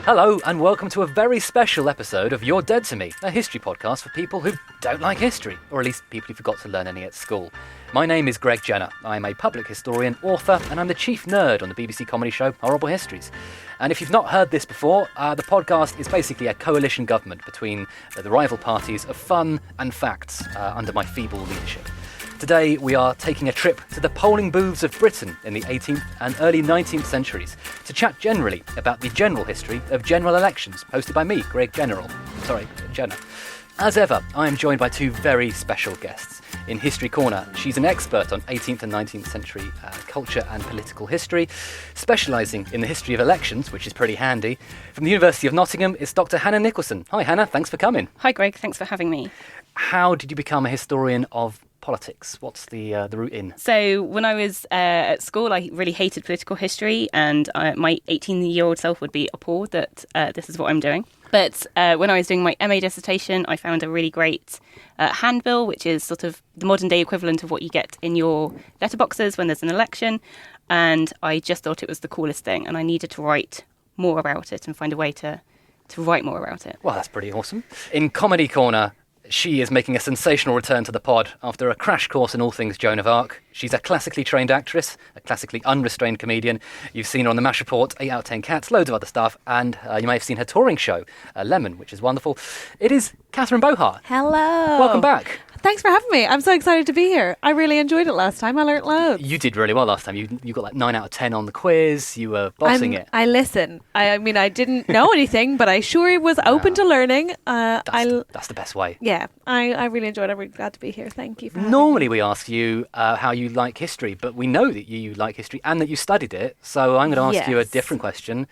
Hello and welcome to a very special episode of You're Dead to Me, a history podcast for people who don't like history, or at least people who forgot to learn any at school. My name is Greg Jenner. I'm a public historian, author, and I'm the chief nerd on the BBC comedy show Horrible Histories. And if you've not heard this before, the podcast is basically a coalition government between the rival parties of fun and facts under my feeble leadership. Today we are taking a trip to the polling booths of Britain in the 18th and early 19th centuries to chat generally about the general history of general elections, hosted by me, Greg Jenner. As ever, I am joined by two very special guests. In History Corner, she's an expert on 18th and 19th century culture and political history, specialising in the history of elections, which is pretty handy. From the University of Nottingham, it's Dr Hannah Nicholson. Hi Hannah, thanks for coming. Hi Greg, thanks for having me. How did you become a historian of politics? What's the route in? So when I was at school, I really hated political history, and my 18-year-old self would be appalled that this is what I'm doing. But when I was doing my MA dissertation, I found a really great handbill, which is sort of the modern day equivalent of what you get in your letterboxes when there's an election. And I just thought it was the coolest thing, and I needed to write more about it and find a way to write more about it. Well, that's pretty awesome. In Comedy Corner, she is making a sensational return to the pod after a crash course in all things Joan of Arc. She's a classically trained actress, a classically unrestrained comedian. You've seen her on The MASH Report, 8 out of 10 Cats, loads of other stuff, and you may have seen her touring show, Lemon, which is wonderful. It is Catherine Bohart. Hello. Welcome back. Thanks for having me. I'm so excited to be here. I really enjoyed it last time. I learnt loads. You did really well last time. You got like 9 out of 10 on the quiz. You were bossing it. I listen. I mean, I didn't know anything, but I sure was open to learning. That's the best way. Yeah, I really enjoyed it. I'm really glad to be here. Thank you for having Normally me. we ask you how you like history, but we know that you like history and that you studied it. So I'm going to ask you a different question.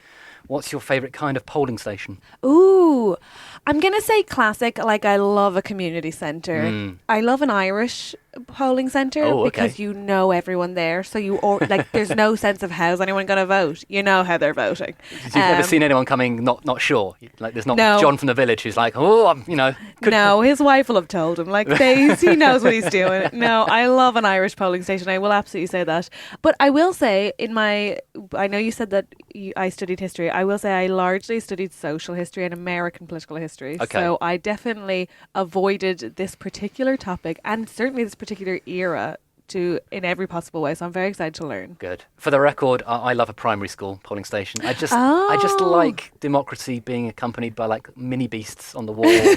What's your favourite kind of polling station? Ooh, I'm going to say classic. Like, I love a community centre. I love an Irish polling centre because you know everyone there. So there's no sense of how's anyone going to vote. You know how they're voting. You've never seen anyone coming not sure? Like, there's not John from the village who's like, No, his wife will have told him. Like, he knows what he's doing. No, I love an Irish polling station. I will absolutely say that. But I will say, I know you said that I studied history. I will say I largely studied social history and American political history. Okay. So I definitely avoided this particular topic and certainly this particular era in every possible way. So I'm very excited to learn. Good. For the record, I love a primary school polling station. I just like democracy being accompanied by like mini beasts on the wall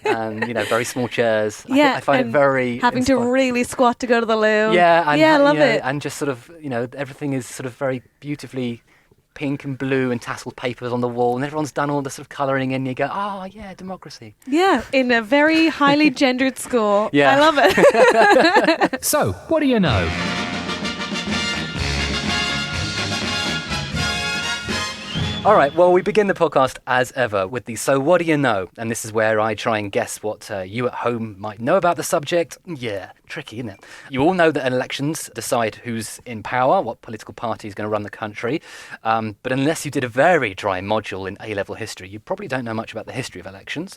and very small chairs. I find it very having to really squat to go to the loo. Yeah, I love it. And just sort of everything is sort of very beautifully pink and blue and tasseled papers on the wall, and everyone's done all the sort of colouring in. You go, oh yeah, democracy. Yeah, in a very highly gendered school. Yeah. I love it. So, what do you know? All right, well, we begin the podcast as ever with the So What Do You Know? And this is where I try and guess what you at home might know about the subject. Yeah, tricky, isn't it? You all know that elections decide who's in power, what political party is going to run the country. But unless you did a very dry module in A-level history, you probably don't know much about the history of elections.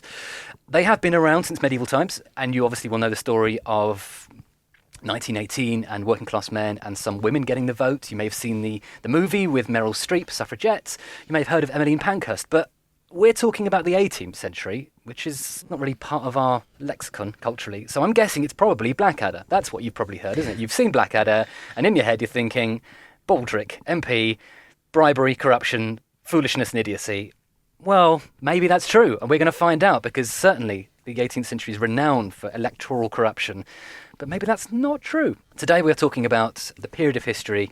They have been around since medieval times, and you obviously will know the story of 1918 and working class men and some women getting the vote. You may have seen the movie with Meryl Streep, Suffragettes. You may have heard of Emmeline Pankhurst, but we're talking about the 18th century, which is not really part of our lexicon culturally. So I'm guessing it's probably Blackadder. That's what you've probably heard, isn't it? You've seen Blackadder, and in your head you're thinking Baldrick, MP, bribery, corruption, foolishness and idiocy. Well, maybe that's true, and we're going to find out, because certainly the 18th century is renowned for electoral corruption. But maybe that's not true. Today we're talking about the period of history.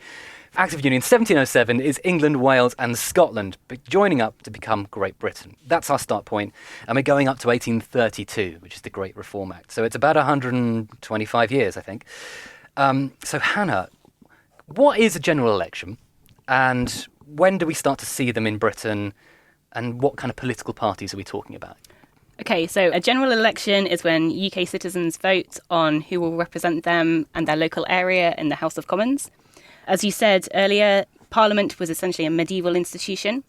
Act of Union 1707 is England, Wales and Scotland joining up to become Great Britain. That's our start point. And we're going up to 1832, which is the Great Reform Act. So it's about 125 years, I think. So Hannah, what is a general election? And when do we start to see them in Britain? And what kind of political parties are we talking about? Okay, so a general election is when UK citizens vote on who will represent them and their local area in the House of Commons. As you said earlier, Parliament was essentially a medieval institution,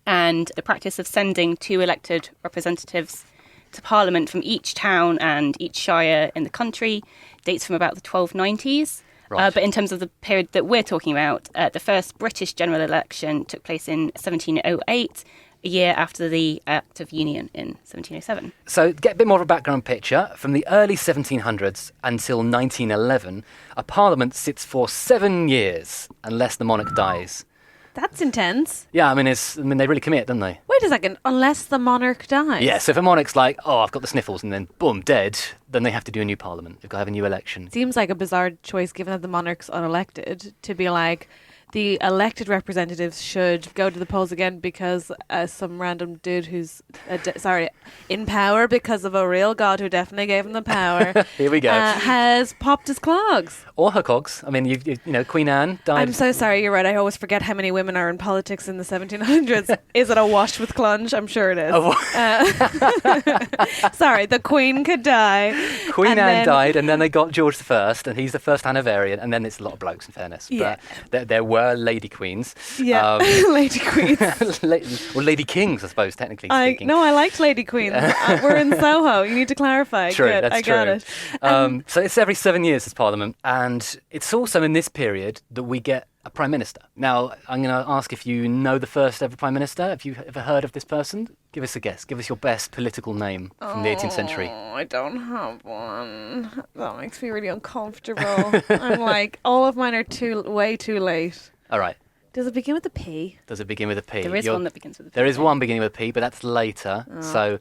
and the practice of sending 2 elected representatives to Parliament from each town and each shire in the country dates from about the 1290s. Right. But in terms of the period that we're talking about, the first British general election took place in 1708. a year after the Act of Union in 1707. So, get a bit more of a background picture. From the early 1700s until 1911, a parliament sits for 7 years unless the monarch dies. That's intense. Yeah, I mean, they really commit, don't they? Wait a second. Unless the monarch dies. Yeah, so if a monarch's like, oh, I've got the sniffles, and then boom, dead, then they have to do a new parliament. They've got to have a new election. Seems like a bizarre choice given that the monarch's unelected to be like, the elected representatives should go to the polls again because some random dude who's in power because of a real god who definitely gave him the power. Here we go. Has popped his clogs. Or her cogs. I mean, you know, Queen Anne died. I'm so sorry, you're right. I always forget how many women are in politics in the 1700s. Is it a wash with clunge? I'm sure it is. Sorry, the Queen could die. Queen Anne died, and then they got George I, and he's the first Hanoverian, and then it's a lot of blokes, in fairness. Yeah. But there were lady queens. Yeah, lady queens. Or lady kings, I suppose, technically speaking. No, I liked lady queens. We're in Soho. You need to clarify. True, Good, that's I got it. So it's every 7 years, this parliament, and it's also in this period that we get a prime minister. Now, I'm going to ask if you know the first ever prime minister. Have you ever heard of this person? Give us a guess. Give us your best political name from the 18th century. I don't have one. That makes me really uncomfortable. I'm like, all of mine are way too late. All right. Does it begin with a P? Does it begin with a P? There is one that begins with a P. There is one beginning with a P, but that's later. Oh.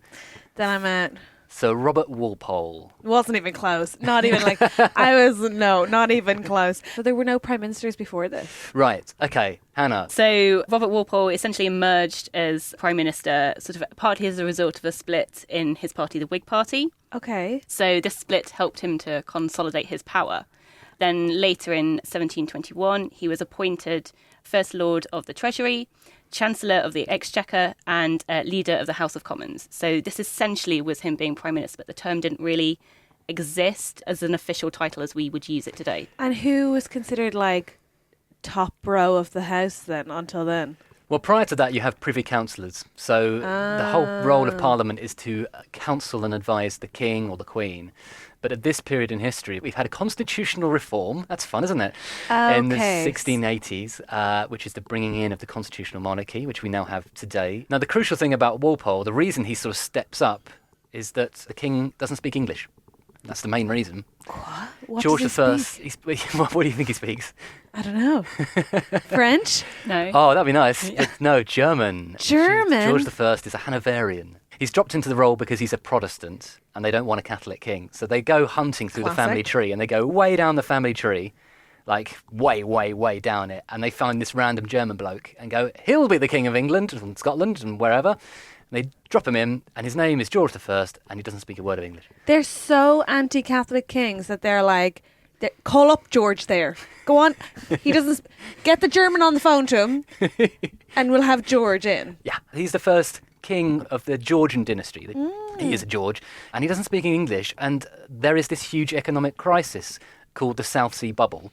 Then I'm at... So Robert Walpole. Wasn't even close. Not even like... not even close. So there were no prime ministers before this? Right. Okay. Hannah. So Robert Walpole essentially emerged as prime minister sort of partly as a result of a split in his party, the Whig Party. Okay. So this split helped him to consolidate his power. Then later in 1721, he was appointed First Lord of the Treasury, Chancellor of the Exchequer, and Leader of the House of Commons. So this essentially was him being Prime Minister, but the term didn't really exist as an official title as we would use it today. And who was considered like top row of the House then, until then? Well, prior to that, you have privy councillors. So the whole role of Parliament is to counsel and advise the King or the Queen. But at this period in history, we've had a constitutional reform. That's fun, isn't it? Okay. In the 1680s, which is the bringing in of the constitutional monarchy, which we now have today. Now, the crucial thing about Walpole, the reason he sort of steps up, is that the King doesn't speak English. That's the main reason. What George does he I, what do you think he speaks? I don't know. French? No. Oh, that'd be nice. No, German. German? George I is a Hanoverian. He's dropped into the role because he's a Protestant and they don't want a Catholic king. So they go hunting through the family tree and they go way down the family tree, like way, way, way down it. And they find this random German bloke and go, he'll be the King of England and Scotland and wherever. And they drop him in and his name is George I and he doesn't speak a word of English. They're so anti-Catholic kings that they're like, call up George there. Go on. He doesn't... Get the German on the phone to him and we'll have George in. Yeah, he's the first king of the Georgian dynasty. He is a George, and he doesn't speak English. And there is this huge economic crisis called the South Sea Bubble,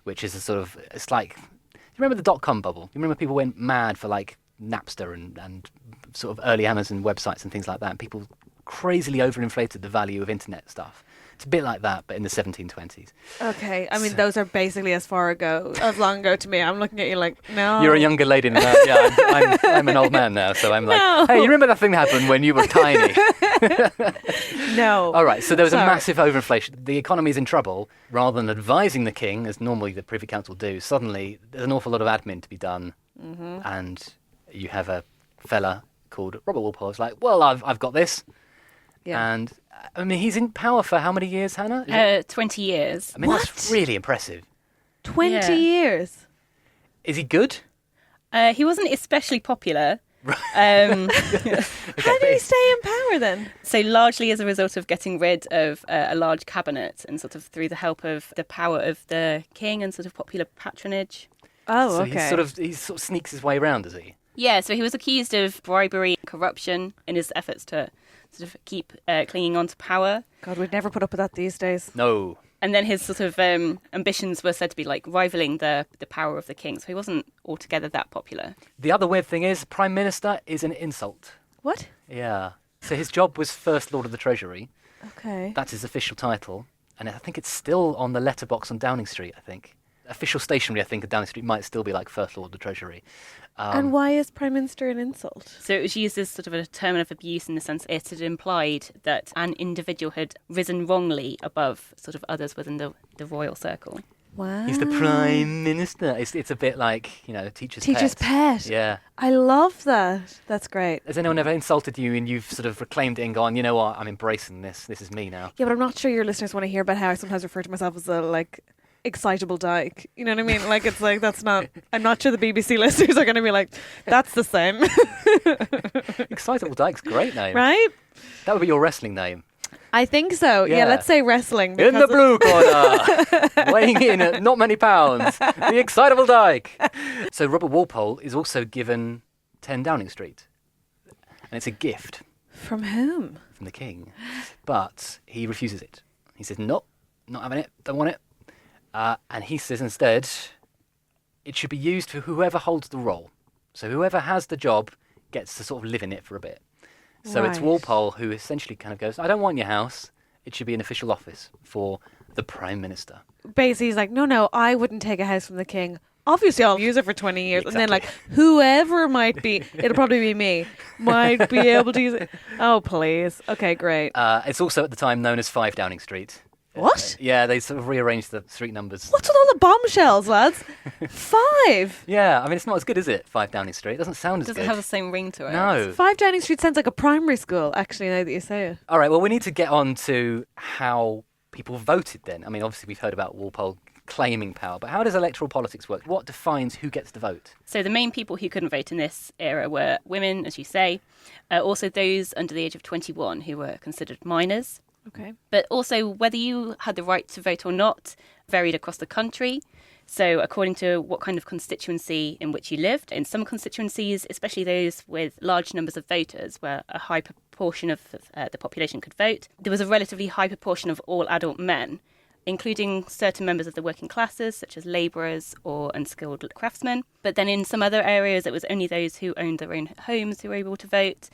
which is a sort of, it's like, you remember the dot-com bubble? You remember people went mad for like Napster and sort of early Amazon websites and things like that, and people crazily overinflated the value of internet stuff. It's a bit like that, but in the 1720s. Okay, I mean, those are basically as long ago to me. I'm looking at you like, no. You're a younger lady than that. Yeah, I'm an old man now, so I'm like, hey, you remember that thing that happened when you were tiny? No. All right, so there was a massive overinflation. The economy's in trouble. Rather than advising the king, as normally the Privy Council do, suddenly there's an awful lot of admin to be done. Mm-hmm. And you have a fella called Robert Walpole who's like, well, I've got this. Yeah. And I mean, he's in power for how many years, Hannah? 20 years. I mean, that's really impressive. 20 years? Is he good? He wasn't especially popular. How did he stay in power then? So largely as a result of getting rid of a large cabinet and sort of through the help of the power of the king and sort of popular patronage. Oh, so okay. He sort of sneaks his way around, does he? Yeah, so he was accused of bribery and corruption in his efforts to sort of keep clinging on to power. God, we'd never put up with that these days. No. And then his sort of ambitions were said to be like rivaling the power of the king. So he wasn't altogether that popular. The other weird thing is, Prime Minister is an insult. What? Yeah. So his job was First Lord of the Treasury. Okay. That's his official title. And I think it's still on the letterbox on Downing Street, I think. official stationery, I think, at Downing Street might still be like First Lord of the Treasury. And why is Prime Minister an insult? So it was used as sort of a term of abuse in the sense it had implied that an individual had risen wrongly above sort of others within the royal circle. Wow. He's the Prime Minister. It's a bit like, teacher's pet. Yeah. I love that. That's great. Has anyone ever insulted you and you've sort of reclaimed it and gone, you know what, I'm embracing this. This is me now. Yeah, but I'm not sure your listeners want to hear about how I sometimes refer to myself as a, excitable dyke. You know what I mean? It's like, that's not... I'm not sure the BBC listeners are going to be like, that's the same. Excitable Dyke's a great name. Right? That would be your wrestling name. I think so. Yeah, let's say wrestling. In the blue corner, weighing in at not many pounds, the Excitable Dyke. So Robert Walpole is also given 10 Downing Street. And it's a gift. From whom? From the king. But he refuses it. He says, nope, not having it, don't want it. And he says instead, it should be used for whoever holds the role. So whoever has the job gets to sort of live in it for a bit. So it's Walpole who essentially kind of goes, I don't want your house. It should be an official office for the Prime Minister. Basically, he's like, no, I wouldn't take a house from the king. Obviously, I'll use it for 20 years. Exactly. And then, whoever might be, it'll probably be me, might be able to use it. Oh, please. Okay, great. It's also at the time known as 5 Downing Street. What? Yeah, they sort of rearranged the street numbers. What's with all the bombshells, lads? 5. Yeah, I mean, it's not as good, is it? 5 Downing Street. It doesn't sound as good. Doesn't have the same ring to it. No. 5 Downing Street sounds like a primary school, actually, now that you say it. All right, well, we need to get on to how people voted then. I mean, obviously, we've heard about Walpole claiming power, but how does electoral politics work? What defines who gets to vote? So the main people who couldn't vote in this era were women, as you say, also those under the age of 21 who were considered minors. Okay. But also whether you had the right to vote or not varied across the country. So according to what kind of constituency in which you lived, in some constituencies, especially those with large numbers of voters where a high proportion of the population could vote, there was a relatively high proportion of all adult men, including certain members of the working classes, such as labourers or unskilled craftsmen. But then in some other areas, it was only those who owned their own homes who were able to vote.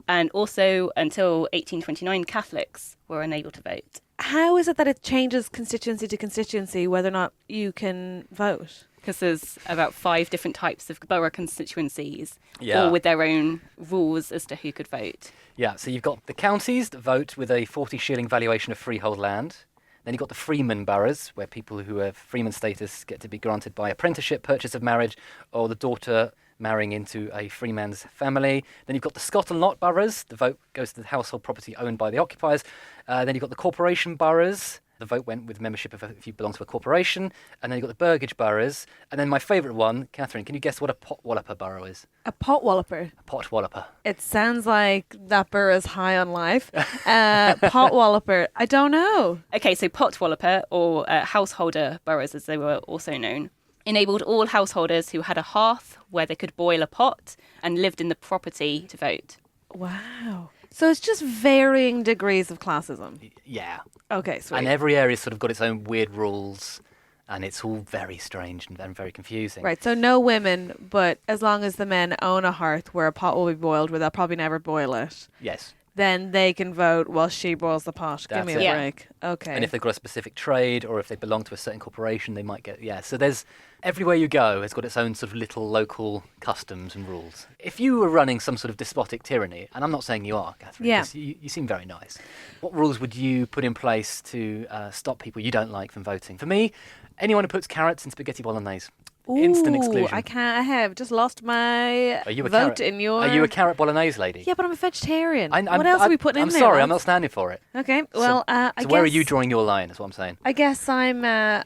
And also, until 1829, Catholics were unable to vote. How is it that it changes constituency to constituency whether or not you can vote? Because there's about 5 different types of borough constituencies, Yeah. all with their own rules as to who could vote. Yeah, so you've got the counties that vote with a 40 shilling valuation of freehold land. Then you've got the freeman boroughs, where people who have freeman status get to be granted by apprenticeship, purchase of marriage, or the daughter marrying into a freeman's family. Then you've got the Scott and Lot boroughs. The vote goes to the household property owned by the occupiers. Then you've got the corporation boroughs. The vote went with membership if you belong to a corporation. And then you've got the burgage boroughs. And then my fafavourite one, Catherine, can you guess what a potwalloper borough is? A potwalloper. A potwalloper. It sounds like that borough is high on life. Potwalloper. I don't know. Okay, so potwalloper, or householder boroughs as they were also known, enabled all householders who had a hearth where they could boil a pot and lived in the property to vote. Wow. So it's just varying degrees of classism. Yeah. Okay, sweet. And every area's sort of got its own weird rules, and it's all very strange and very confusing. Right, so no women, but as long as the men own a hearth where a pot will be boiled, where they'll probably never boil it, Yes. then they can vote while she boils the pot. Give That's me it. a Yeah. break. Okay. And if they've got a specific trade, or if they belong to a certain corporation, they might get... Yeah, so there's... Everywhere you go has got its own sort of little local customs and rules. If you were running some sort of despotic tyranny, and I'm not saying you are, Catherine, Yeah. 'cause you seem very nice, what rules would you put in place to stop people you don't like from voting? For me, anyone who puts carrots in spaghetti bolognese, instant Ooh, exclusion. I can't. I have just lost my Are you a vote carrot? in your... Are you a carrot bolognese lady? Yeah, but I'm a vegetarian. I'm- What else are we putting in I'm there? sorry, I'm lads? not standing for it. Okay, well, I So guess... where are you drawing your line, is what I'm saying. I guess I'm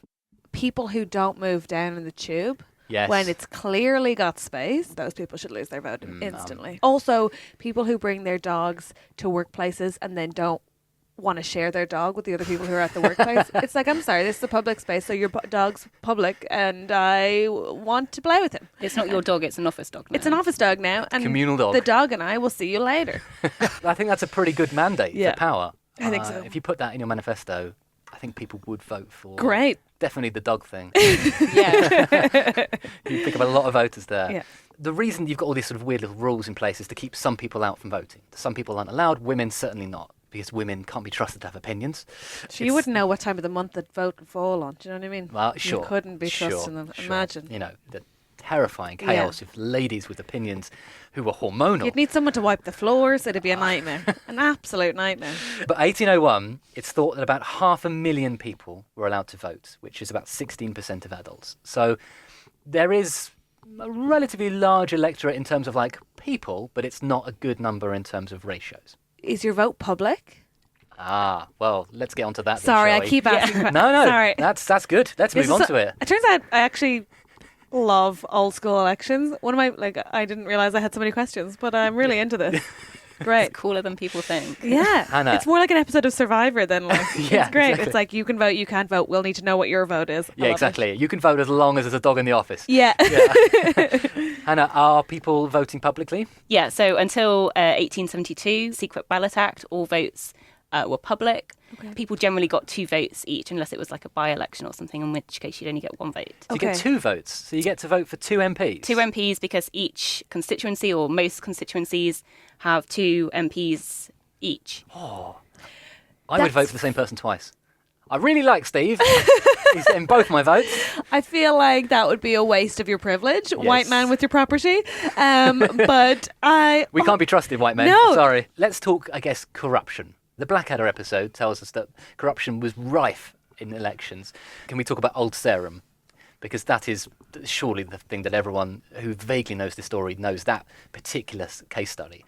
people who don't move down in the tube. Yes. When it's clearly got space, those people should lose their vote instantly. Also, people who bring their dogs to workplaces and then don't want to share their dog with the other people who are at the workplace. It's like, I'm sorry, this is a public space, so your dog's public, and I want to play with him. It's not your dog, it's an office dog now. It's an office dog now, and communal dog. the dog and I will see you later. I think that's a pretty good mandate Yeah. for power. I think so. If you put that in your manifesto, I think people would vote for... Great. Definitely the dog thing. Yeah. You pick up a lot of voters there. Yeah. The reason you've got all these sort of weird little rules in place is to keep some people out from voting. Some people aren't allowed, women certainly not. because women can't be trusted to have opinions. So you wouldn't know what time of the month that vote would fall on. Do you know what I mean? Well, sure. You couldn't be trusting them. Sure. Imagine. You know, the terrifying chaos of ladies with opinions who were hormonal. You'd need someone to wipe the floors. It'd be a nightmare. An absolute nightmare. But 1801, it's thought that about 500,000 people were allowed to vote, which is about 16% of adults. So there is a relatively large electorate in terms of like people, but it's not a good number in terms of ratios. Is your vote public? Ah, well, let's get onto that. Sorry, then, I shall we? keep asking. No, Sorry. that's good. Let's move on to it. It turns out I actually love old school elections. One of my I didn't realize I had so many questions, but I'm really into this. Great. It's cooler than people think. Yeah. Hannah. It's more like an episode of Survivor than like Yeah, it's great. exactly. It's like you can vote, you can't vote. We'll need to know what your vote is. I Yeah, love exactly. it. You can vote as long as there's a dog in the office. Yeah. Hannah, are people voting publicly? Yeah, so until 1872, Secret Ballot Act, all votes were public. Okay. People generally got 2 votes each, unless it was like a by-election or something, in which case you'd only get 1 vote. So you get 2 votes. So you get to vote for 2 MPs. 2 MPs because each constituency or most constituencies have 2 MPs each. I would vote for the same person twice. I really like Steve. He's getting both my votes. I feel like that would be a waste of your privilege, white man with your property. But We can't be trusted, white men. No. Sorry. Let's talk, I guess, corruption. The Blackadder episode tells us that corruption was rife in elections. Can we talk about Old Sarum? Because that is surely the thing that everyone who vaguely knows this story knows, that particular case study.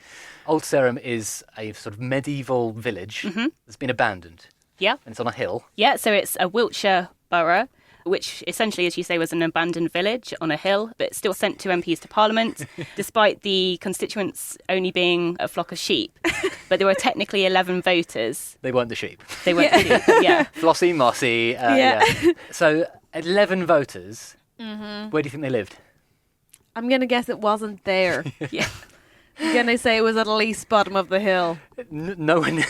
Old Sarum is a sort of medieval village that's been abandoned. Yeah. And it's on a hill. Yeah, so it's a Wiltshire borough, which essentially, as you say, was an abandoned village on a hill, but still sent 2 MPs to Parliament, despite the constituents only being a flock of sheep. But there were technically 11 voters. They weren't the sheep. They weren't sheep, yeah. Flossy, mossy. Yeah. So 11 voters. Where do you think they lived? I'm going to guess it wasn't there. Yeah. I'm going to say it was at least bottom of the hill. No one.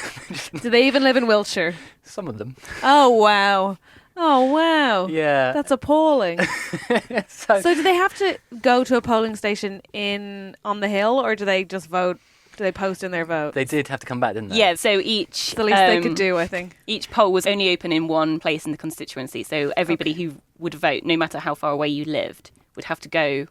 Do they even live in Wiltshire? Some of them. Oh, wow. Oh, wow. Yeah. That's appalling. So So do they have to go to a polling station on the hill, or do they just vote? Do they post in their vote? they did have to come back, didn't they? Yeah, so each... It's the least they could do, I think. Each poll was only open in one place in the constituency, so everybody who would vote, no matter how far away you lived, would have to go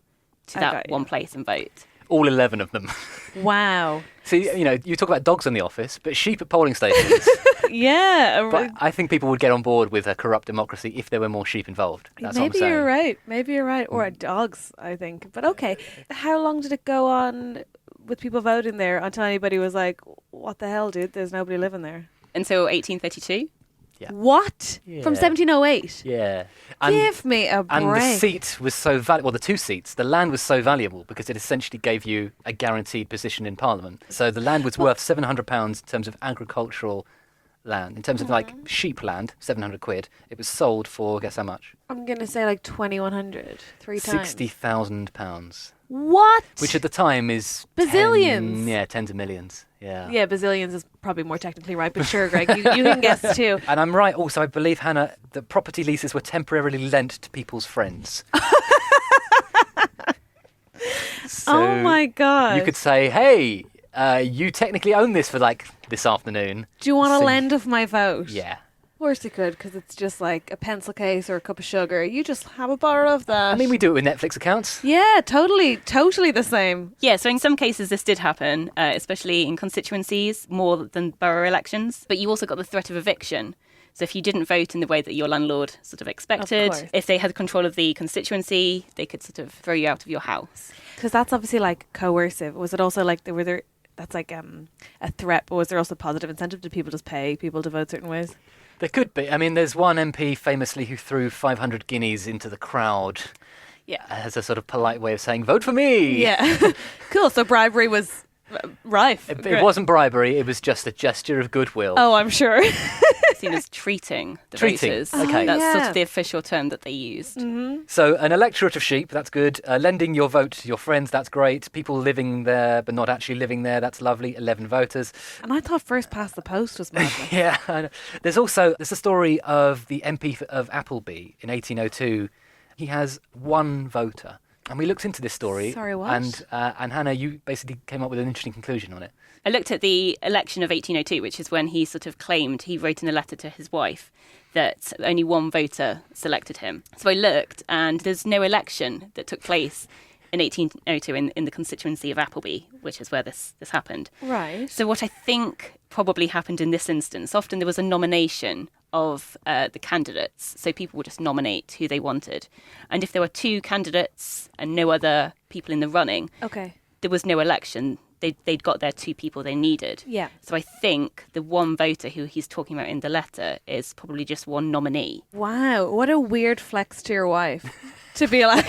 to I that got you. one place and vote. All 11 of them. Wow. See, you know, you talk about dogs in the office, but sheep at polling stations. Yeah. But I think people would get on board with a corrupt democracy if there were more sheep involved. That's what I'm Maybe saying. you're right. Maybe you're right. Or dogs, I think. But okay. How long did it go on with people voting there until anybody was like, what the hell, dude? There's nobody living there. Until 1832. Yeah. What? Yeah. From 1708? Yeah. Give me a break. And the seat was so valuable. Well, the 2 seats. The land was so valuable because it essentially gave you a guaranteed position in Parliament. So the land was worth £700 in terms of agricultural land. In terms of like sheep land, 700 quid. It was sold for, guess how much? I'm going to say like 2,100. 3 times. £60,000. What? Which at the time is... Bazillions. Tens of millions. Yeah. Yeah, bazillions is probably more technically right, but sure, Greg, you can guess too. And I'm right also, I believe, Hannah, that property leases were temporarily lent to people's friends. So Oh my God. you could say, hey, you technically own this for like this afternoon. Do you want to So- lend of my vote? Yeah. Of course you could, because it's just like a pencil case or a cup of sugar. You just have a bar of that. I mean, we do it with Netflix accounts. Yeah, totally the same. Yeah, so in some cases this did happen, especially in constituencies, more than borough elections. But you also got the threat of eviction. So if you didn't vote in the way that your landlord sort of expected, course. if they had control of the constituency, they could sort of throw you out of your house. Because that's obviously like coercive. Was it also like that's like a threat, but was there also positive incentive? Did people just pay people to vote certain ways? There could be. I mean, there's one MP famously who threw 500 guineas into the crowd Yeah. as a sort of polite way of saying, vote for me. Yeah. Cool. So bribery was rife. It wasn't bribery. It was just a gesture of goodwill. Oh, I'm sure. Seen as treating the Treating, voters. okay. That's sort yeah. of the official term that they used. So an electorate of sheep, that's good. Lending your vote to your friends, that's great. People living there but not actually living there, that's lovely. 11 voters. And I thought first past the post was madness. Yeah. I know. There's a story of the MP of Appleby in 1802. He has 1 voter. And we looked into this story. Sorry, what? And Hannah, you basically came up with an interesting conclusion on it. I looked at the election of 1802, which is when he sort of claimed, he wrote in a letter to his wife that only one voter selected him. So I looked, and there's no election that took place in 1802 in the constituency of Appleby, which is where this happened. Right. So what I think probably happened in this instance, often there was a nomination of the candidates. So people would just nominate who they wanted. And if there were two candidates and no other people in the running, Okay. there was no election. They'd got their two people they needed. Yeah. So I think the one voter who he's talking about in the letter is probably just one nominee. Wow, what a weird flex to your wife to be like.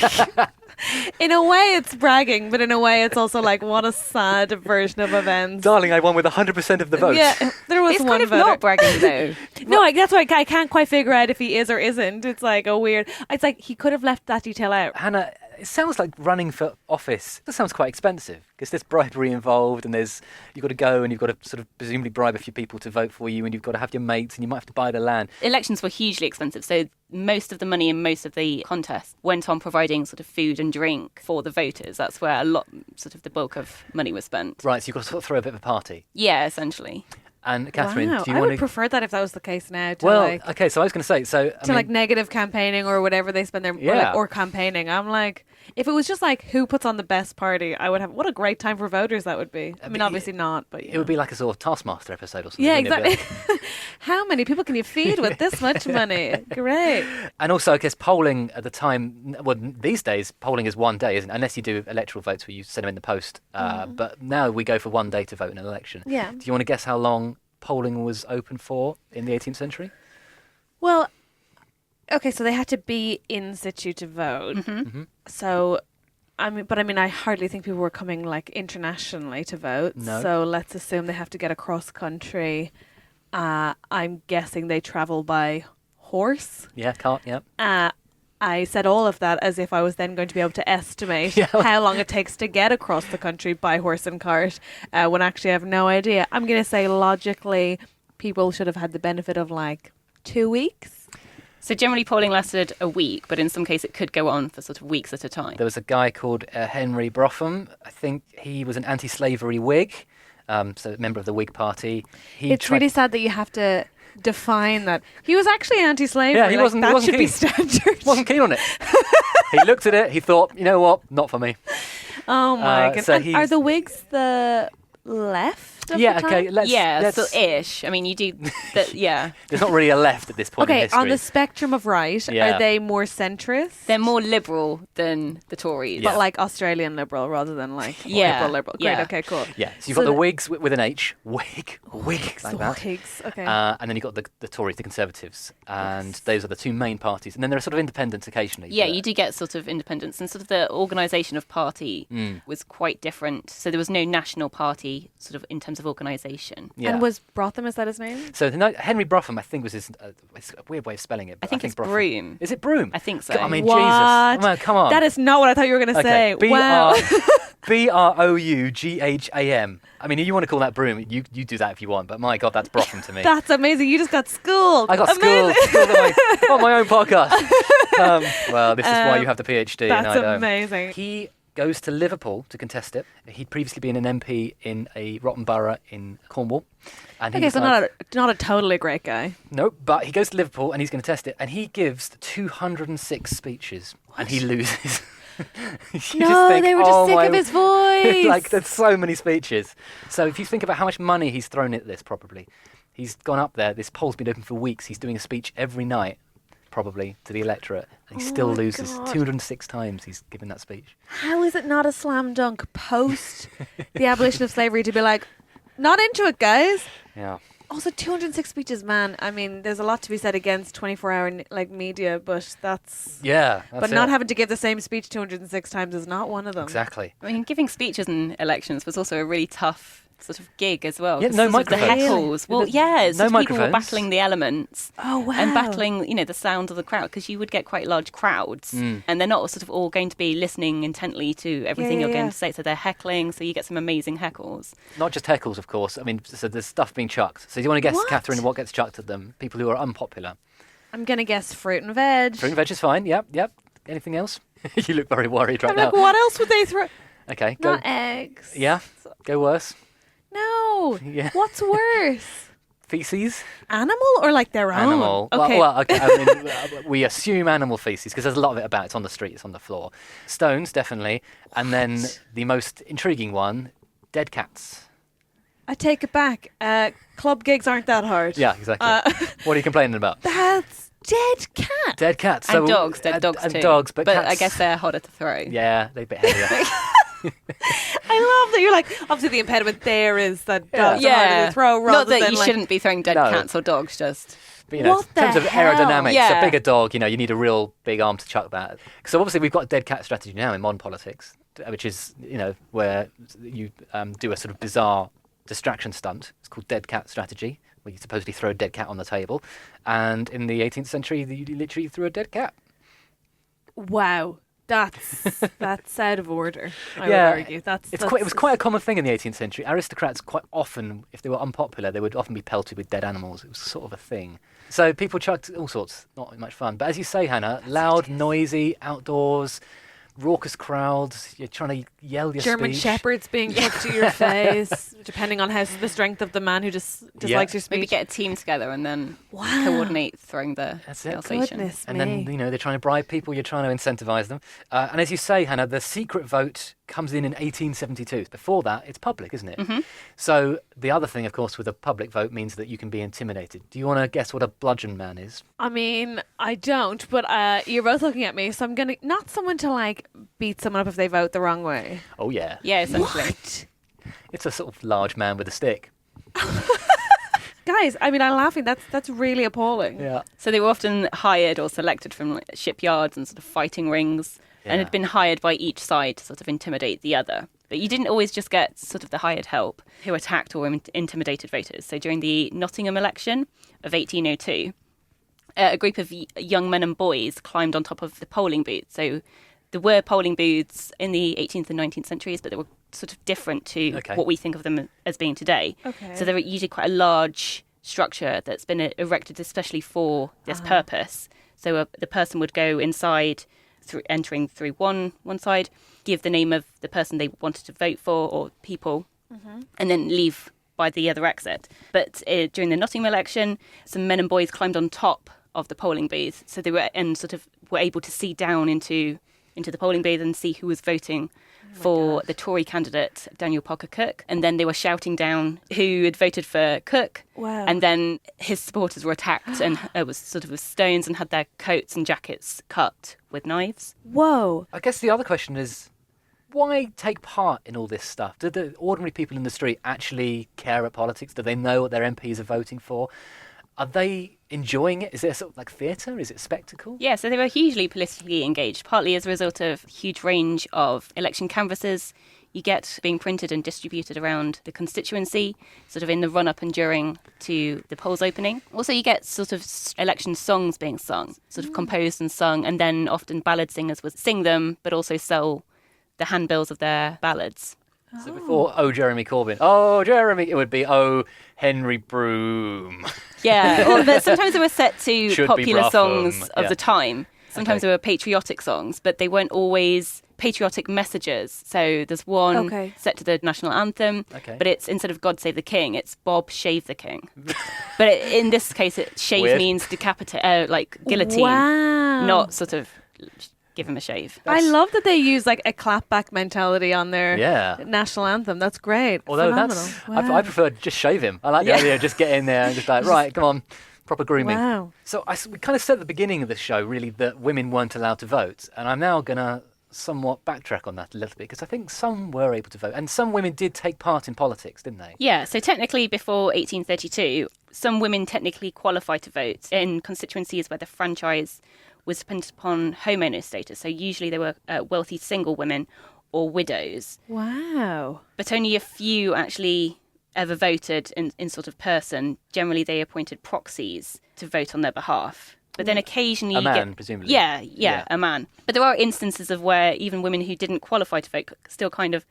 In a way, it's bragging, but in a way, it's also like, what a sad version of events. Darling, I won with 100% of the votes. Yeah, there was It's one kind of voter. not bragging though. No, that's why I can't quite figure out if he is or isn't. It's like a weird. It's like he could have left that detail out. Hannah, it sounds like running for office. That sounds quite expensive because there's bribery involved, and you've got to go and you've got to sort of presumably bribe a few people to vote for you, and you've got to have your mates, and you might have to buy the land. Elections were hugely expensive, so most of the money in most of the contests went on providing sort of food and drink for the voters. That's where a lot, sort of the bulk of money was spent. Right, so you've got to sort of throw a bit of a party. Yeah, essentially. And Catherine, Wow, do you I want would prefer that if that was the case now. To Well, like, okay, so I was going to say, like negative campaigning or whatever they spend their Yeah. or campaigning. I'm like, if it was just like who puts on the best party, I would have. What a great time for voters that would be. I mean, obviously not, but it would be like a sort of Taskmaster episode or something. yeah, wouldn't it? exactly. How many people can you feed with this much money? Great. And also, I guess polling at the time, well, these days, polling is one day, isn't it? Unless you do electoral votes where you send them in the post. But now we go for one day to vote in an election. Yeah. Do you want to guess how long polling was open for in the 18th century? Well, okay, so they had to be in situ to vote. Mm-hmm. So, I mean, I hardly think people were coming like internationally to vote. No. So let's assume they have to get across country. I'm guessing they travel by horse. Yeah, cart, yeah. I said all of that as if I was then going to be able to estimate Yeah. how long it takes to get across the country by horse and cart, when actually I have no idea. I'm going to say logically people should have had the benefit of like 2 weeks. So generally polling lasted a week, but in some cases it could go on for sort of weeks at a time. There was a guy called Henry Brougham. I think he was an anti-slavery Whig, so a member of the Whig Party. It's really sad that you have to define that. He was actually anti-slavery. Yeah, he like, wasn't- he that wasn't should be keen. standard. wasn't keen on it. He looked at it, he thought, you know what, not for me. Oh my god! so And are he's- the Whigs the left? Of Yeah, the okay, time? let's... so ish. I mean, you do that. Yeah, There's not really a left at this point in Okay, history. on the spectrum of right, Yeah. are they more centrist? they're more liberal than the Tories. Yeah. But like Australian liberal rather than like Yeah, liberal. Great, yeah. okay, cool. Yeah, so you've So got the the- Whigs with an H, Whig, like The that. Whigs, okay. And then you've got the Tories, the Conservatives, and those are the two main parties. And then there are sort of independents occasionally. Yeah, but- you do get sort of independence, and sort of the organisation of party was quite different. So there was no national party sort of in terms of organisation. Yeah. And was Brotham, is that his name? So Henry Brougham, I think, was his. It's a weird way of spelling it. But I think it's Brougham. Broom. Is it Broom? I think so. God, I mean, What? Jesus. Man, come on. That is not what I thought you were going to okay. say. Wow. Brougham. I mean, you want to call that Broom? You do that if you want. But my God, that's Brougham to me. That's amazing. You just got schooled. I got Amazing. schooled on my own podcast. Well, this is why you have the PhD. and I That's don't. amazing. He goes to Liverpool to contest it. He'd previously been an MP in a rotten borough in Cornwall. And he Okay, so decides- not a totally great guy. No, but he goes to Liverpool and he's going to test it. And he gives 206 speeches. And he loses. You just No, think, they were "Oh just sick my-" of his voice. Like, there's so many speeches. So if you think about how much money he's thrown at this, probably. He's gone up there. This poll's been open for weeks. He's doing a speech every night, probably, to the electorate. And he still my loses. God. 206 times he's given that speech. How is it not a slam dunk post the abolition of slavery to be like, not into it, guys? Yeah. Also, 206 speeches, man. I mean, there's a lot to be said against 24-hour like media, but that's... Yeah. But not having to give the same speech 206 times is not one of them. Exactly. I mean, giving speeches in elections was also a really tough sort of gig as well. Yeah, 'cause no sort of the microphones. heckles. Well, There's yeah, no sort of people were microphones. battling the elements. Oh, wow. And battling, the sound of the crowd, because you would get quite large crowds, and they're not sort of all going to be listening intently to everything you're going yeah. to say. So they're heckling, so you get some amazing heckles. Not just heckles, of course. I mean, so there's stuff being chucked. So do you want to guess, What? Catherine, what gets chucked at them? People who are unpopular. I'm going to guess fruit and veg. Fruit and veg is fine. Yep. Anything else? You look very worried right I'm now. like, what else would they throw? Okay, go. Not eggs. Yeah, go worse. No. Yeah. What's worse? Feces? Animal or like their own? Animal. Okay. Well, okay. I mean, we assume animal feces because there's a lot of it about. It's on the street, it's on the floor. Stones, definitely. And then the most intriguing one, dead cats. I take it back. Club gigs aren't that hard. Yeah, exactly. What are you complaining about? That's dead cat. Dead cats. And dogs, dead dogs and too. dogs, but cats, I guess they're harder to throw. Yeah, they're a bit heavier. I love that you're like, obviously the impediment there is that dogs are harder to throw rather Not that than you like, shouldn't be throwing dead No. cats or dogs, just... But, in What the terms of hell? aerodynamics, Yeah. a bigger dog, you need a real big arm to chuck that. So obviously we've got a dead cat strategy now in modern politics, which is, where you do a sort of bizarre distraction stunt. It's called dead cat strategy, where you supposedly throw a dead cat on the table. And in the 18th century, you literally threw a dead cat. wow. That's out of order. I would Yeah, argue. It was quite a common thing in the 18th century. Aristocrats quite often, if they were unpopular, they would often be pelted with dead animals. It was sort of a thing. So people chucked all sorts, not much fun. But as you say, Hannah, loud, noisy, outdoors, raucous crowds, you're trying to yell your German speech. shepherds being put to your face, depending on the strength of the man who just dislikes your speech. Maybe get a team together and then Wow. coordinate throwing the That's it. Alsatian. Goodness And me. then, they're trying to bribe people, you're trying to incentivise them. And as you say, Hannah, the secret vote comes in 1872. Before that, it's public, isn't it? Mm-hmm. So the other thing, of course, with a public vote means that you can be intimidated. Do you want to guess what a bludgeon man is? I mean, I don't, but you're both looking at me, so I'm going to, not someone to like beat someone up if they vote the wrong way. Oh, yeah. Yeah, essentially. What? It's a sort of large man with a stick. Guys, I mean, I'm laughing. That's really appalling. Yeah. So they were often hired or selected from like, shipyards and sort of fighting rings and Yeah. had been hired by each side to sort of intimidate the other. But you didn't always just get sort of the hired help who attacked or intimidated voters. So during the Nottingham election of 1802, a group of young men and boys climbed on top of the polling booths. So there were polling booths in the 18th and 19th centuries, but they were sort of different to Okay. what we think of them as being today. Okay. So they're usually quite a large structure that's been erected especially for this purpose. So the person would go inside, entering through one side, give the name of the person they wanted to vote for or people, and then leave by the other exit. But during the Nottingham election, some men and boys climbed on top of the polling booth, so they were able to see down into the polling booth and see who was voting for the Tory candidate, Daniel Parker Cook. And then they were shouting down who had voted for Cook. Wow. And then his supporters were attacked and it was sort of with stones and had their coats and jackets cut with knives. Whoa. I guess the other question is, why take part in all this stuff? Do the ordinary people in the street actually care about politics? Do they know what their MPs are voting for? Are they enjoying it? Is it sort of like theatre? Is it spectacle? Yeah, so they were hugely politically engaged, partly as a result of a huge range of election canvassers you get being printed and distributed around the constituency, sort of in the run-up and during to the polls opening. Also, you get sort of election songs being sung, sort of composed and sung, and then often ballad singers would sing them, but also sell the handbills of their ballads. So before, oh, Jeremy Corbyn, oh, Jeremy, it would be, oh, Henry Broome. Yeah, but sometimes they were set to Should be popular Brougham, songs of yeah. the time. Sometimes Okay. they were patriotic songs, but they weren't always patriotic messages. So there's one Okay. set to the national anthem, Okay. but it's instead of God Save the King, it's Bob Shave the King. But in this case, shave Weird. means decapitate, like guillotine, Wow. not sort of give him a shave. I love that they use like a clapback mentality on their Yeah. national anthem. That's great. Although Phenomenal. I prefer just shave him. I like the Yeah. idea of just get in there and just like, right, come on, proper grooming. Wow. So we kind of said at the beginning of the show, really, that women weren't allowed to vote. And I'm now going to somewhat backtrack on that a little bit, because I think some were able to vote. And some women did take part in politics, didn't they? Yeah, so technically before 1832, some women technically qualified to vote in constituencies where the franchise was dependent upon homeowner status. So usually they were wealthy single women or widows. Wow. But only a few actually ever voted in sort of person. Generally, they appointed proxies to vote on their behalf. But then occasionally A you man, get... presumably. Yeah, a man. But there are instances of where even women who didn't qualify to vote still kind of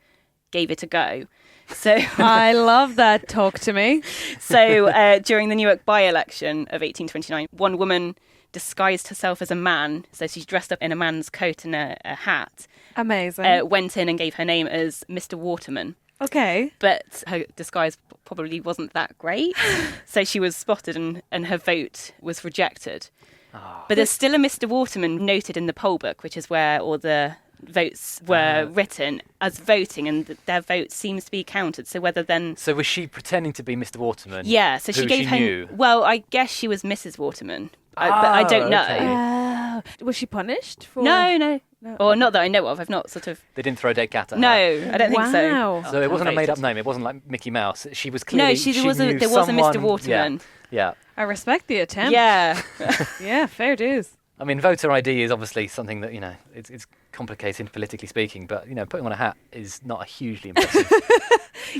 gave it a go. So, I love that. Talk to me. so during the Newark by-election of 1829, one woman disguised herself as a man. So she's dressed up in a man's coat and a hat. Amazing. Went in and gave her name as Mr. Waterman. Okay. But her disguise probably wasn't that great. So she was spotted and her vote was rejected. Oh. But there's still a Mr. Waterman noted in the poll book, which is where all the votes were written as voting, and their vote seems to be counted. So whether then... So was she pretending to be Mr. Waterman? Yeah, so she gave her... knew? Well, I guess she was Mrs. Waterman. But I don't know. Okay. Was she punished for? No. Or not that I know of. I've not sort of... They didn't throw a dead cat at her? No, I don't think so. Wow. So it wasn't a made-up Voted. name. It wasn't like Mickey Mouse. She was clearly... No, there was knew a Mr. someone- Waterman. Yeah. I respect the attempt. Yeah. Yeah, fair dues. I mean, voter ID is obviously something that, it's complicated politically speaking, but, putting on a hat is not a hugely impressive...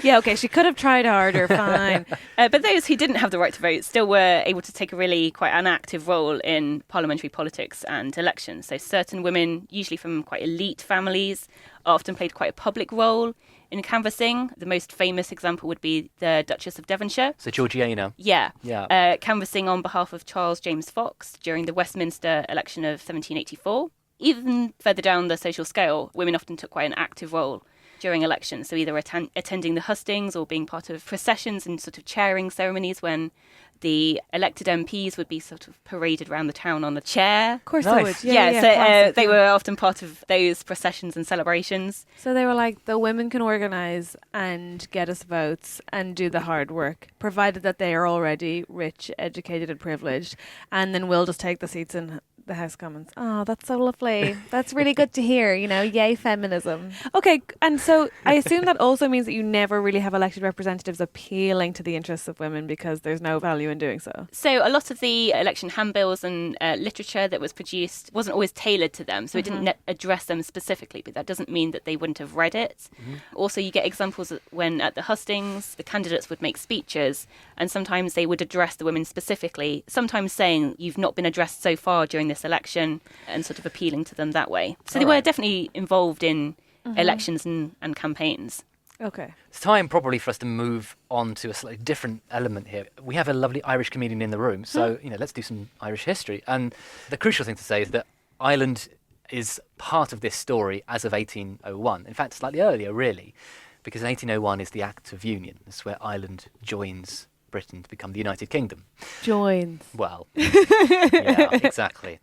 Yeah, okay, she could have tried harder, fine. But those who didn't have the right to vote still were able to take a really quite an active role in parliamentary politics and elections. So certain women, usually from quite elite families, often played quite a public role in canvassing. The most famous example would be the Duchess of Devonshire. So Georgiana. Yeah. Yeah. Canvassing on behalf of Charles James Fox during the Westminster election of 1784. Even further down the social scale, women often took quite an active role during elections, so either attending the hustings or being part of processions and sort of chairing ceremonies when the elected MPs would be sort of paraded around the town on a chair. Of course Nice. they would. Yeah, so classic, they yeah. were often part of those processions and celebrations. So they were like, the women can organise and get us votes and do the hard work, provided that they are already rich, educated and privileged, and then we'll just take the seats in the House of Commons. Oh, that's so lovely. That's really good to hear, yay feminism. Okay, and so I assume that also means that you never really have elected representatives appealing to the interests of women because there's no value in doing so. So a lot of the election handbills and literature that was produced wasn't always tailored to them, so it didn't address them specifically, but that doesn't mean that they wouldn't have read it. Also, you get examples when at the hustings, the candidates would make speeches, and sometimes they would address the women specifically, sometimes saying, you've not been addressed so far during this election, and sort of appealing to them that way. So they were definitely involved in elections and campaigns. Okay. It's time probably for us to move on to a slightly different element here. We have a lovely Irish comedian in the room, so let's do some Irish history. And the crucial thing to say is that Ireland is part of this story as of 1801. In fact, slightly earlier, really, because 1801 is the Act of Union. That's where Ireland joins Britain to become the United Kingdom. Joins. Well, yeah, exactly.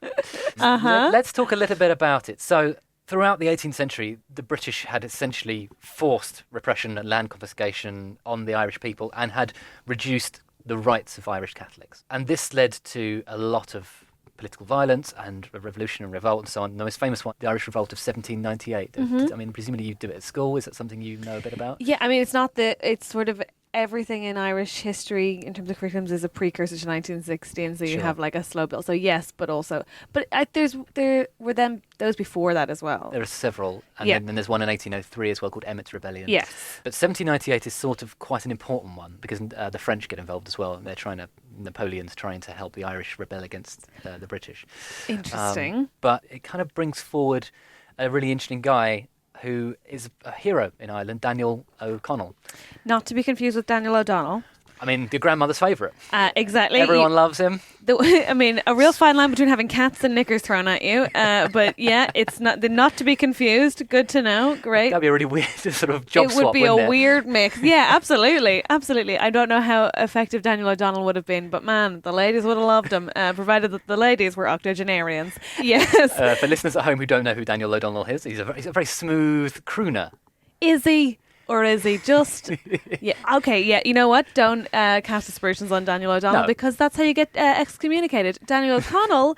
Let's talk a little bit about it. So, throughout the 18th century, the British had essentially forced repression and land confiscation on the Irish people and had reduced the rights of Irish Catholics. And this led to a lot of political violence and a revolution and revolt and so on. The most famous one, the Irish Revolt of 1798. I mean, presumably you do it at school. Is that something you know a bit about? Yeah, I mean, it's sort of everything in Irish history in terms of curriculums is a precursor to 1916, so you Sure. have like a slow build. So yes, but there were then those before that as well. There are several, and Yeah. then there's one in 1803 as well called Emmet's Rebellion. Yes. But 1798 is sort of quite an important one because the French get involved as well. And Napoleon's trying to help the Irish rebel against the British. Interesting. But it kind of brings forward a really interesting guy who is a hero in Ireland, Daniel O'Connell. Not to be confused with Daniel O'Donnell. I mean, your grandmother's favourite. Exactly. Everyone loves him. I mean, a real fine line between having cats and knickers thrown at you. But yeah, it's not to be confused. Good to know. Great. That'd be a really weird sort of job It swap, would be wouldn't a it? weird mix. Yeah, absolutely. Absolutely. I don't know how effective Daniel O'Donnell would have been, but man, the ladies would have loved him, provided that the ladies were octogenarians. Yes. For listeners at home who don't know who Daniel O'Donnell is, he's a very smooth crooner. Is he? Or is he just... Yeah. Okay, yeah. You know what? Don't cast aspersions on Daniel O'Donnell No. because that's how you get excommunicated. Daniel O'Connell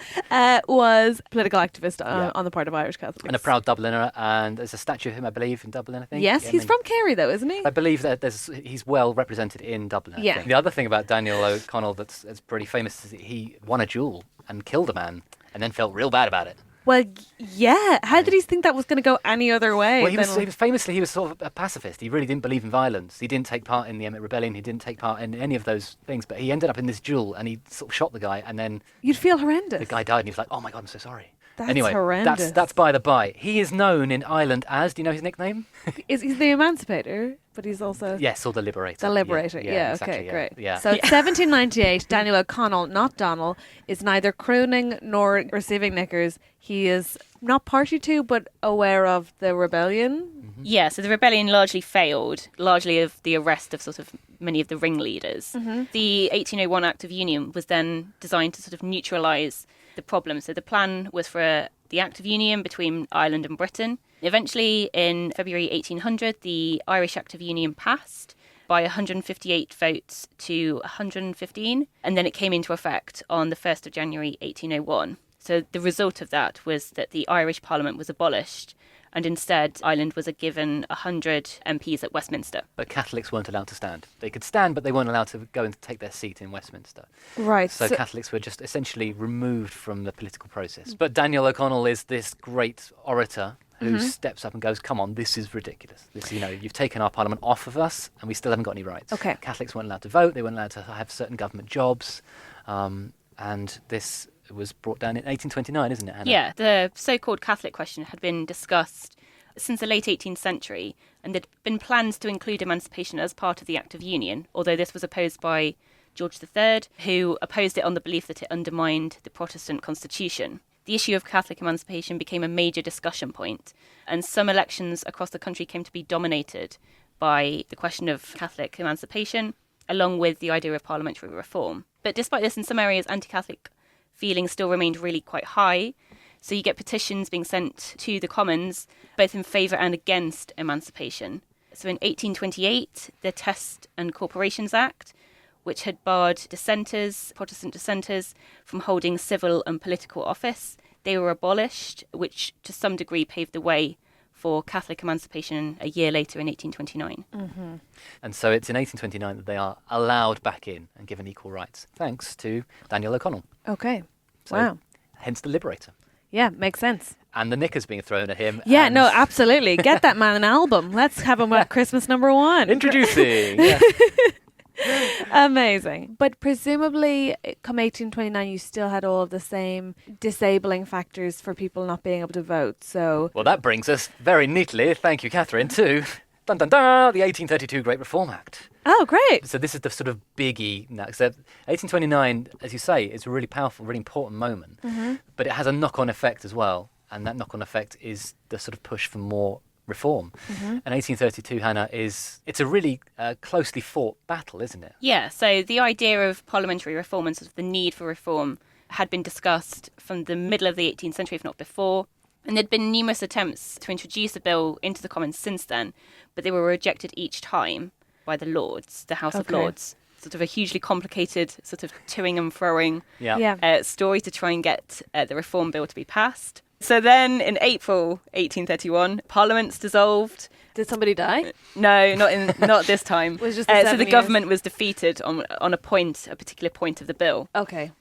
was a political activist on the part of Irish Catholics. And a proud Dubliner, and there's a statue of him, I believe, in Dublin, I think. Yes, Yeah, he's I mean, from Kerry though, isn't he? I believe that he's well represented in Dublin. I Yeah. think. The other thing about Daniel O'Connell that's pretty famous is that he won a duel and killed a man and then felt real bad about it. Well, yeah. How did he think that was going to go any other way? Well, he was famously he was sort of a pacifist. He really didn't believe in violence. He didn't take part in the Emmet Rebellion. He didn't take part in any of those things. But he ended up in this duel and he sort of shot the guy and then You'd feel horrendous. the guy died and he was like, "Oh my God, I'm so sorry." That's anyway, horrendous. that's by the by. He is known in Ireland as, do you know his nickname? He's the emancipator, but he's also Yes, or the liberator. the liberator. Yeah, exactly, okay, great. Yeah. So it's 1798. Daniel O'Connell, not Donald, is neither crooning nor receiving knickers. He is not party to, but aware of the rebellion. Yeah, so the rebellion largely failed, largely of the arrest of sort of many of the ringleaders. The 1801 Act of Union was then designed to sort of neutralise the problem. So the plan was for the Act of Union between Ireland and Britain. Eventually, in February 1800, the Irish Act of Union passed by 158 votes to 115, and then it came into effect on the 1st of January 1801. So the result of that was that the Irish Parliament was abolished, and instead Ireland was given 100 MPs at Westminster. But Catholics weren't allowed to stand. They could stand, but they weren't allowed to go and take their seat in Westminster. Right. So Catholics were just essentially removed from the political process. But Daniel O'Connell is this great orator who steps up and goes, come on, this is ridiculous. This, you've taken our parliament off of us and we still haven't got any rights. Okay. Catholics weren't allowed to vote. They weren't allowed to have certain government jobs. And this was brought down in 1829, isn't it, Hannah? Yeah, the so-called Catholic question had been discussed since the late 18th century, and there'd been plans to include emancipation as part of the Act of Union, although this was opposed by George III, who opposed it on the belief that it undermined the Protestant constitution. The issue of Catholic emancipation became a major discussion point, and some elections across the country came to be dominated by the question of Catholic emancipation, along with the idea of parliamentary reform. But despite this, in some areas, anti-Catholic feeling still remained really quite high. So you get petitions being sent to the Commons, both in favour and against emancipation. So in 1828, the Test and Corporations Act, which had barred dissenters, Protestant dissenters, from holding civil and political office, they were abolished, which to some degree paved the way for Catholic emancipation a year later in 1829. And so it's in 1829 that they are allowed back in and given equal rights, thanks to Daniel O'Connell. Okay. So, Wow. Hence the liberator. Yeah, makes sense. And the knickers being thrown at him. Yeah, and no, absolutely. Get that man an album. Let's have him at Christmas #1. Introducing. Yeah. Amazing. But presumably, come 1829, you still had all of the same disabling factors for people not being able to vote. So, Well, that brings us very neatly, thank you, Catherine, to dun, dun, dun, the 1832 Great Reform Act. oh, great. So this is the sort of biggie now. So 1829, as you say, is a really powerful, really important moment. But it has a knock-on effect as well. And that knock-on effect is the sort of push for more reform. And 1832, Hannah, it's a really closely fought battle, isn't it? Yeah, so the idea of parliamentary reform and sort of the need for reform had been discussed from the middle of the 18th century, if not before. And there'd been numerous attempts to introduce a bill into the Commons since then, but they were rejected each time by the Lords, the House of Okay. Lords. Sort of a hugely complicated, sort of toing and froing Yeah. story to try and get the reform bill to be passed. So then in April 1831, Parliament's dissolved. Did somebody die? No, not this time. It was just the so 7 the years. government was defeated on a particular point of the bill. Okay.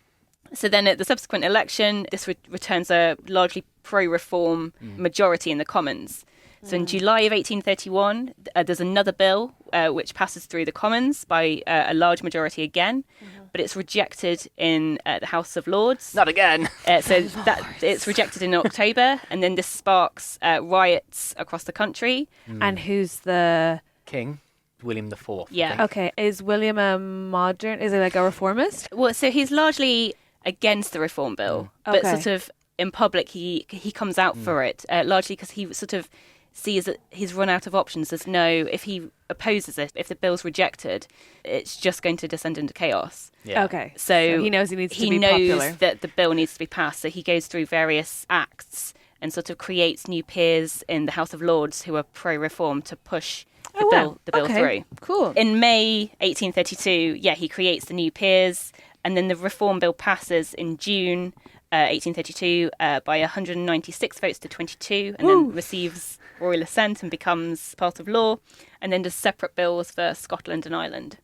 So then at the subsequent election, this returns a largely pro-reform majority in the Commons. So in July of 1831, there's another bill which passes through the Commons by a large majority again, but it's rejected in the House of Lords. Not again. So that it's rejected in October, and then this sparks riots across the country. And who's the... King William IV. I Yeah. think. Okay, is William a modern... Is he like a reformist? Well, so he's largely against the reform bill, but Okay. sort of in public he comes out for it, largely because he sort of sees that he's run out of options. There's if he opposes it, if the bill's rejected, it's just going to descend into chaos. Yeah. Okay. So he knows he needs to he be knows popular. that the bill needs to be passed, so he goes through various acts and sort of creates new peers in the House of Lords who are pro-reform to push the bill Okay. through. Cool. In May 1832, he creates the new peers, and then the reform bill passes in June 1832 by 196 votes to 22, and then receives royal assent and becomes part of law, and then there's separate bills for Scotland and Ireland.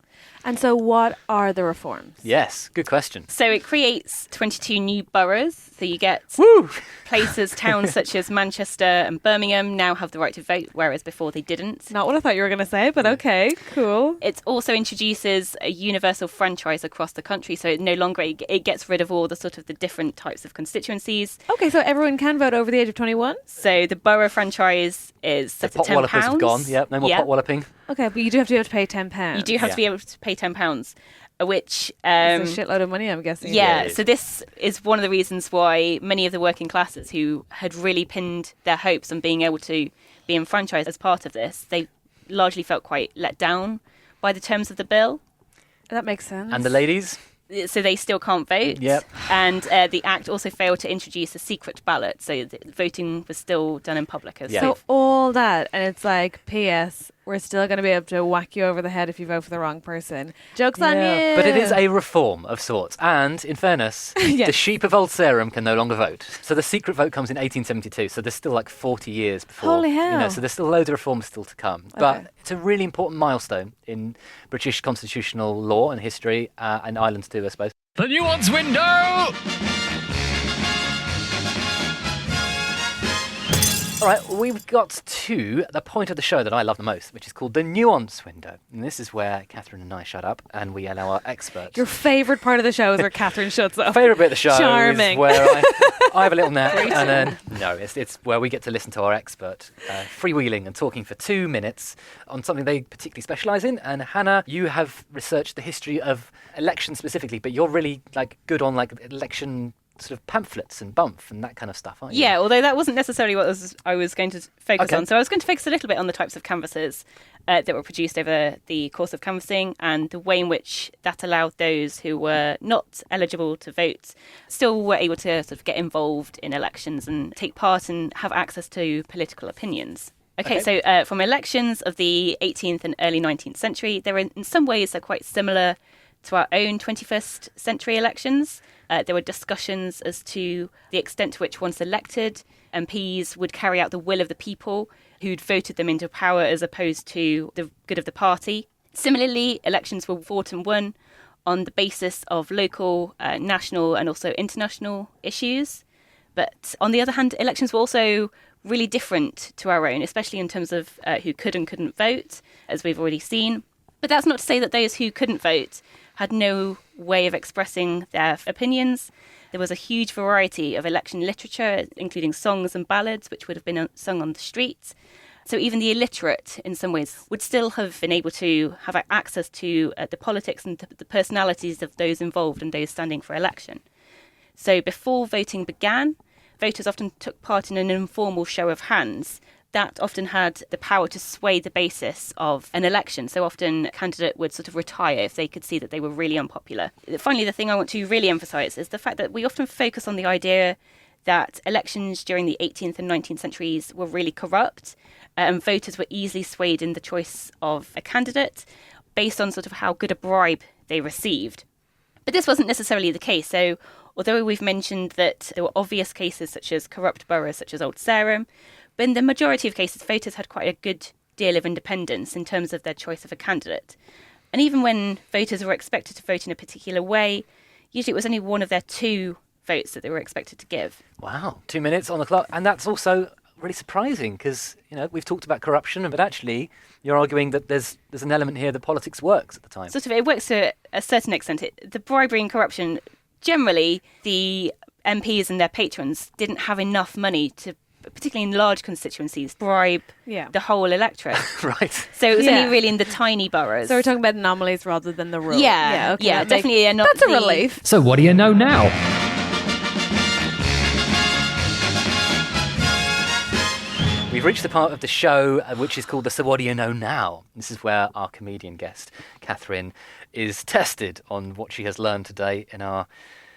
And so what are the reforms? Yes, good question. So it creates 22 new boroughs. So you get Woo! places, towns such as Manchester and Birmingham now have the right to vote, whereas before they didn't. Not what I thought you were going to say, but okay, cool. It also introduces a universal franchise across the country. So it gets rid of all the sort of the different types of constituencies. Okay, so everyone can vote over the age of 21? So the borough franchise is The set at £10. potwallopers have gone. Yep, no more potwalloping. Okay, but you do have to be able to pay £10. You do have to be able to pay £10, which... It's a shitload of money, I'm guessing. Yeah, so this is one of the reasons why many of the working classes who had really pinned their hopes on being able to be enfranchised as part of this, they largely felt quite let down by the terms of the bill. That makes sense. And the ladies? So they still can't vote. Yep. And the Act also failed to introduce a secret ballot, so the voting was still done in public. So all that, and it's like, P.S., we're still going to be able to whack you over the head if you vote for the wrong person. Joke's on you! But it is a reform of sorts. And, in fairness, Yes. the sheep of Old Sarum can no longer vote. So the secret vote comes in 1872, so there's still like 40 years before. Holy hell. So there's still loads of reforms still to come. But it's a really important milestone in British constitutional law and history, and Ireland too, I suppose. The nuance window! All right, we've got to the point of the show that I love the most, which is called the nuance window. And this is where Catherine and I shut up and we allow our expert. Your favourite part of the show is where Catherine shuts up. Favourite bit of the show Charming. is where I have a little nap, and then it's where we get to listen to our expert freewheeling and talking for 2 minutes on something they particularly specialise in. And Hannah, you have researched the history of elections specifically, but you're really like good on like election sort of pamphlets and bump and that kind of stuff, aren't you? Yeah, although that wasn't necessarily what I was going to focus Okay. on. So I was going to focus a little bit on the types of canvases that were produced over the course of canvassing and the way in which that allowed those who were not eligible to vote still were able to sort of get involved in elections and take part and have access to political opinions. Okay, so from elections of the 18th and early 19th century, they were in some ways they're quite similar to our own 21st century elections. There were discussions as to the extent to which once elected, MPs would carry out the will of the people who'd voted them into power as opposed to the good of the party. Similarly, elections were fought and won on the basis of local, national and also international issues. But on the other hand, elections were also really different to our own, especially in terms of who could and couldn't vote, as we've already seen. But that's not to say that those who couldn't vote had no way of expressing their opinions. There was a huge variety of election literature, including songs and ballads, which would have been sung on the streets. So even the illiterate, in some ways, would still have been able to have access to the politics and the personalities of those involved and those standing for election. So before voting began, voters often took part in an informal show of hands that often had the power to sway the basis of an election. So often a candidate would sort of retire if they could see that they were really unpopular. Finally, the thing I want to really emphasise is the fact that we often focus on the idea that elections during the 18th and 19th centuries were really corrupt and voters were easily swayed in the choice of a candidate based on sort of how good a bribe they received. But this wasn't necessarily the case. So although we've mentioned that there were obvious cases such as corrupt boroughs such as Old Sarum, but in the majority of cases, voters had quite a good deal of independence in terms of their choice of a candidate. And even when voters were expected to vote in a particular way, usually it was only one of their 2 votes that they were expected to give. Wow, 2 minutes on the clock. And that's also really surprising because, we've talked about corruption, but actually you're arguing that there's an element here that politics works at the time. Sort of, it works to a certain extent. The bribery and corruption, generally, the MPs and their patrons didn't have enough money to, particularly in large constituencies, bribe the whole electorate. Right. So it was only really in the tiny boroughs. So we're talking about anomalies rather than the rule. Yeah, definitely. That's a relief. So what do you know now? We've reached the part of the show which is called the So What Do You Know Now? This is where our comedian guest, Catherine, is tested on what she has learned today in our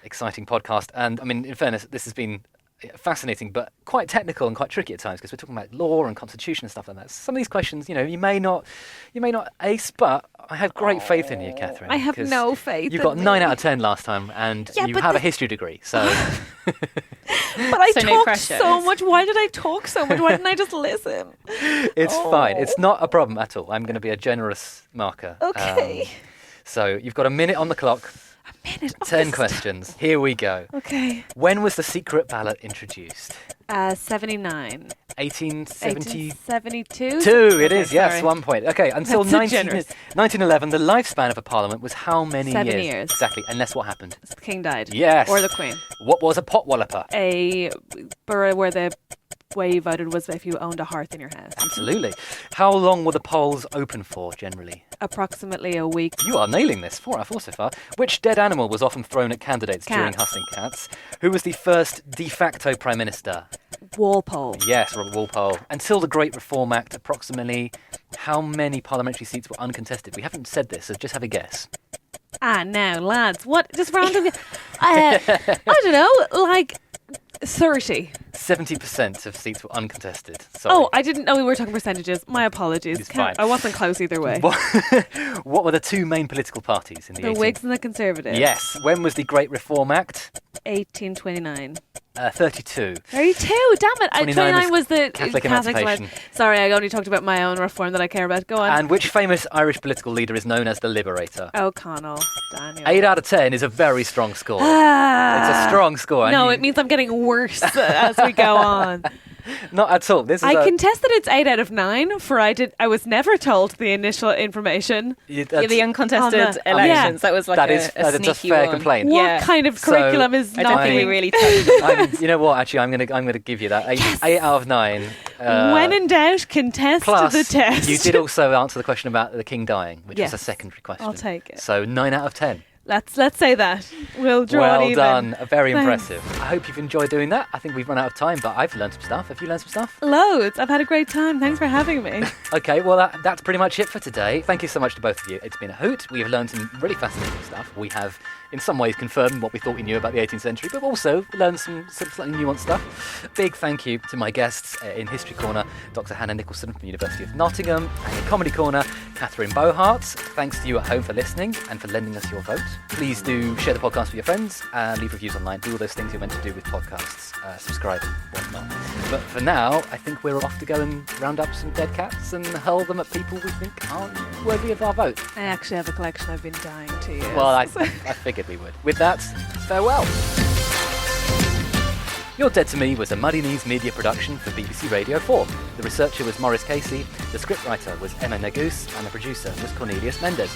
exciting podcast. And, I mean, in fairness, this has been fascinating, but quite technical and quite tricky at times because we're talking about law and constitution and stuff like that. Some of these questions, you may not ace, but I have great faith in you, Catherine. I have no faith. You got 9 out of 10 last time, and you have a history degree, so. But I So no talked pressure. so much. Why did I talk so much? Why didn't I just listen? It's fine. It's not a problem at all. I'm going to be a generous marker. Okay. So you've got a minute on the clock. A minute. 10 questions. Here we go. Okay. When was the secret ballot introduced? 79. 1872. 1872? It is, yes, sorry. 1 point. Okay, until That's so generous. 1911, the lifespan of a parliament was how many 7 years. Exactly, and guess what happened? The king died. Yes. Or the queen. What was a potwalloper? A borough where the way you voted was if you owned a hearth in your house. Absolutely. How long were the polls open for, generally? Approximately a week. You are nailing this. 4 out of 4 so far. Which dead animal was often thrown at candidates during Cats. hustling cats? Who was the first de facto prime minister? Walpole. Yes, Robert Walpole. Until the Great Reform Act, approximately how many parliamentary seats were uncontested? We haven't said this, so just have a guess. Now, lads, what? Just random. I don't know, like 30. 70% of seats were uncontested. Sorry. Oh, I didn't know we were talking percentages. My apologies. It's fine. I wasn't close either way. What were the two main political parties in the The 18th? Whigs and the Conservatives. Yes. When was the Great Reform Act? 1829. 32. 32. Damn it. 29 was the Catholic Catholic emancipation. Sorry, I only talked about my own reform that I care about. Go on. And which famous Irish political leader is known as the Liberator? O'Connell. Daniel. 8 out of 10 is a very strong score. Ah. It's a strong score. No, and it means I'm getting worse as we go on. Not at all. This is I contested it's 8 out of 9 for I was never told the initial information. The uncontested on the- elections. That was like that a is a sneaky fair one. complaint. What kind of So, curriculum is I not don't think we being... really touched You know what? Actually, I'm gonna give you that. 8 out of 9. When in doubt, contest Plus, the test. you did also answer the question about the king dying, which Yes. was a secondary question. I'll take it. So 9 out of 10. Let's say that. We'll draw Well it even. done. Very Thanks. impressive. I hope you've enjoyed doing that. I think we've run out of time, but I've learned some stuff. Have you learned some stuff? Loads. I've had a great time. Thanks for having me. Okay, well, that's pretty much it for today. Thank you so much to both of you. It's been a hoot. We have learned some really fascinating stuff. We have, in some ways, confirmed what we thought we knew about the 18th century, but also learned some slightly nuanced stuff. Big thank you to my guests in History Corner, Dr Hannah Nicholson from the University of Nottingham, and in Comedy Corner, Catherine Bohart. Thanks to you at home for listening and for lending us your vote. Please do share the podcast with your friends, leave reviews online, do all those things you're meant to do with podcasts, subscribe and whatnot. But for now, I think we're off to go and round up some dead cats and hurl them at people we think aren't worthy of our vote. I actually have a collection I've been dying to use. Well, I figured we would. With that, farewell. You're Dead to Me was a Muddy Knees media production for BBC Radio 4. The researcher was Maurice Casey, the scriptwriter was Emma Nagoose, and the producer was Cornelius Mendes.